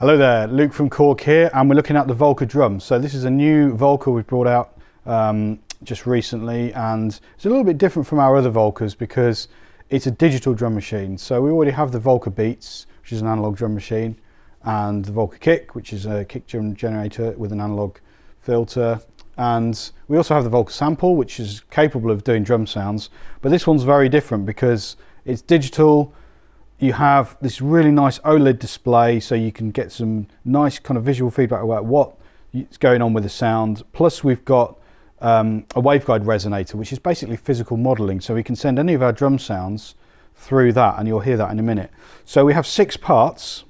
Hello there, Luke from Korg here, and we're looking at the Volca Drum. So this is a new Volca we've brought out just recently, and it's a little bit different from our other Volcas because it's a digital drum machine. So we already have the Volca Beats, which is an analog drum machine, and the Volca Kick, which is a kick drum generator with an analog filter. And we also have the Volca Sample, which is capable of doing drum sounds, but this one's very different because it's digital. You have this really nice OLED display, so you can get some nice kind of visual feedback about what's going on with the sound. Plus we've got a waveguide resonator, which is basically physical modeling, so we can send any of our drum sounds through that, and you'll hear that in a minute. So we have 6 parts.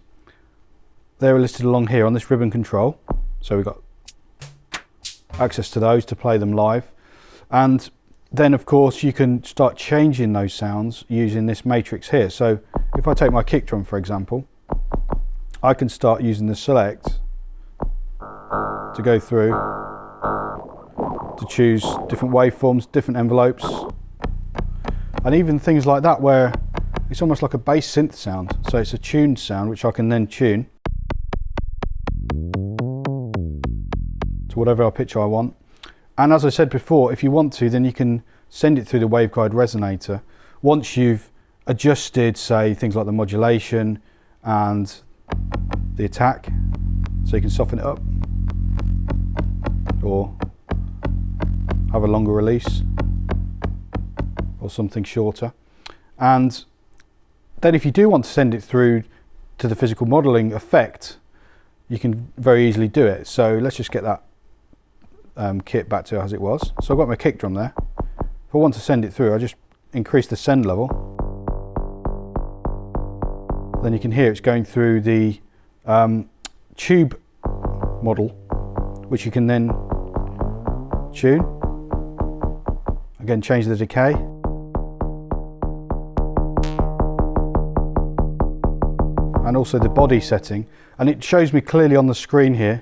They're listed along here on this ribbon control. So we've got access to those to play them live. And then of course you can start changing those sounds using this matrix here. So if I take my kick drum for example, I can start using the select to go through to choose different waveforms, different envelopes, and even things like that where it's almost like a bass synth sound. So it's a tuned sound which I can then tune to whatever pitch I want. And as I said before, if you want to, then you can send it through the waveguide resonator once you've adjusted, say, things like the modulation and the attack, so you can soften it up or have a longer release or something shorter. And then if you do want to send it through to the physical modeling effect, you can very easily do it. So let's just get that kit back to as it was. So I've got my kick drum there. If I want to send it through, I just increase the send level. Then you can hear it's going through the tube model, which you can then tune. Again, change the decay. And also the body setting. And it shows me clearly on the screen here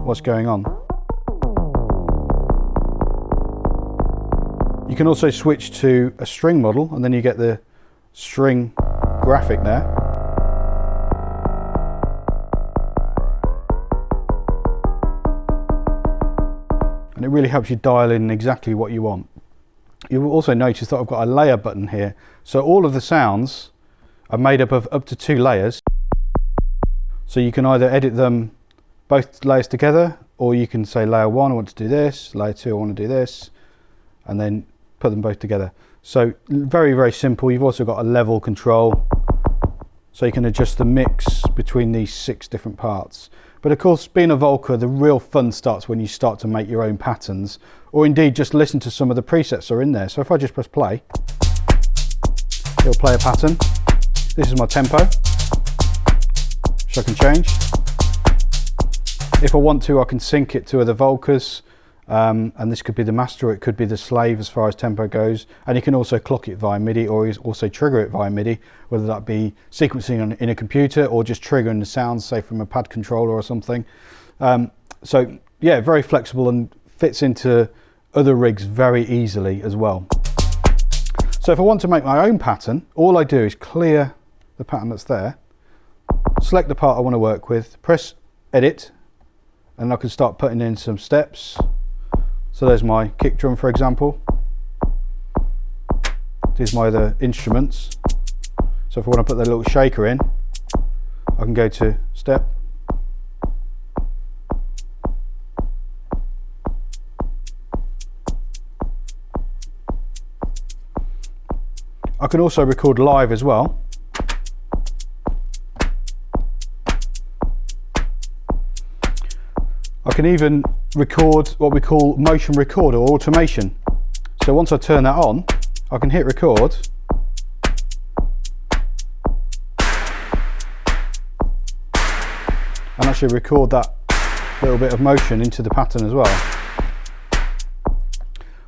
what's going on. You can also switch to a string model, and then you get the string graphic there. And it really helps you dial in exactly what you want. You will also notice that I've got a layer button here. So all of the sounds are made up of up to 2 layers. So you can either edit them both layers together, or you can say layer 1 I want to do this, layer 2 I want to do this, and then put them both together. So very, very simple. You've also got a level control, so you can adjust the mix between these 6 different parts. But of course, being a Volca, the real fun starts when you start to make your own patterns, or indeed just listen to some of the presets that are in there. So if I just press play, it'll play a pattern. This is my tempo, which I can change. If I want to, I can sync it to other Volcas. And this could be the master, or it could be the slave as far as tempo goes. And you can also clock it via MIDI, or also trigger it via MIDI, whether that be sequencing in a computer or just triggering the sounds, say from a pad controller or something. So yeah, very flexible and fits into other rigs very easily as well. So if I want to make my own pattern, all I do is clear the pattern that's there, select the part I want to work with, press edit, and I can start putting in some steps. So there's my kick drum, for example. These are my other instruments. So if I want to put the little shaker in, I can go to step. I can also record live as well. I can even record what we call motion record or automation. So once I turn that on, I can hit record, and actually record that little bit of motion into the pattern as well.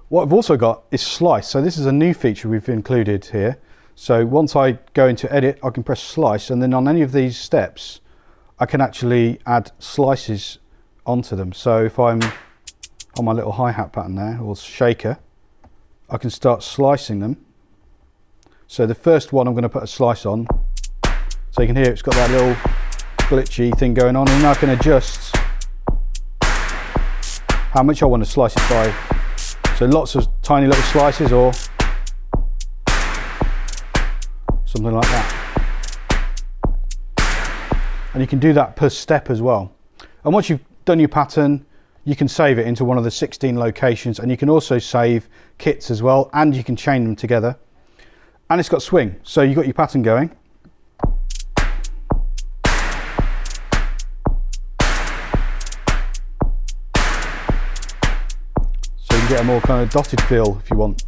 What I've also got is slice. So this is a new feature we've included here. So once I go into edit, I can press slice, and then on any of these steps I can actually add slices onto them. So if I'm on my little hi-hat pattern there, or shaker, I can start slicing them. So the first one I'm going to put a slice on, so you can hear it's got that little glitchy thing going on, and I can adjust how much I want to slice it by. So lots of tiny little slices or something like that. And you can do that per step as well. And once you've done your pattern, you can save it into one of the 16 locations, and you can also save kits as well, and you can chain them together. And it's got swing, so you've got your pattern going. So you can get a more kind of dotted feel if you want.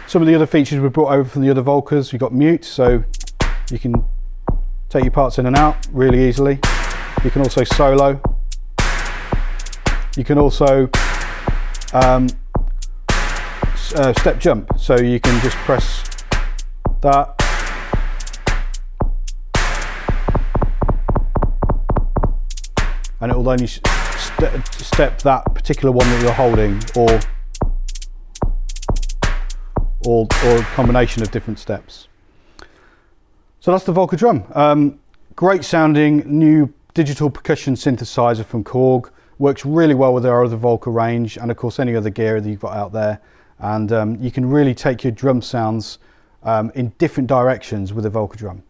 Some of the other features we brought over from the other Volcas, we've got mute, so you can take your parts in and out really easily. You can also solo. You can also step jump, so you can just press that and it will only step that particular one that you're holding, or a combination of different steps. So that's the Volca Drum. Great sounding new digital percussion synthesizer from Korg. Works really well with our other Volca range, and of course any other gear that you've got out there. And you can really take your drum sounds in different directions with a Volca Drum.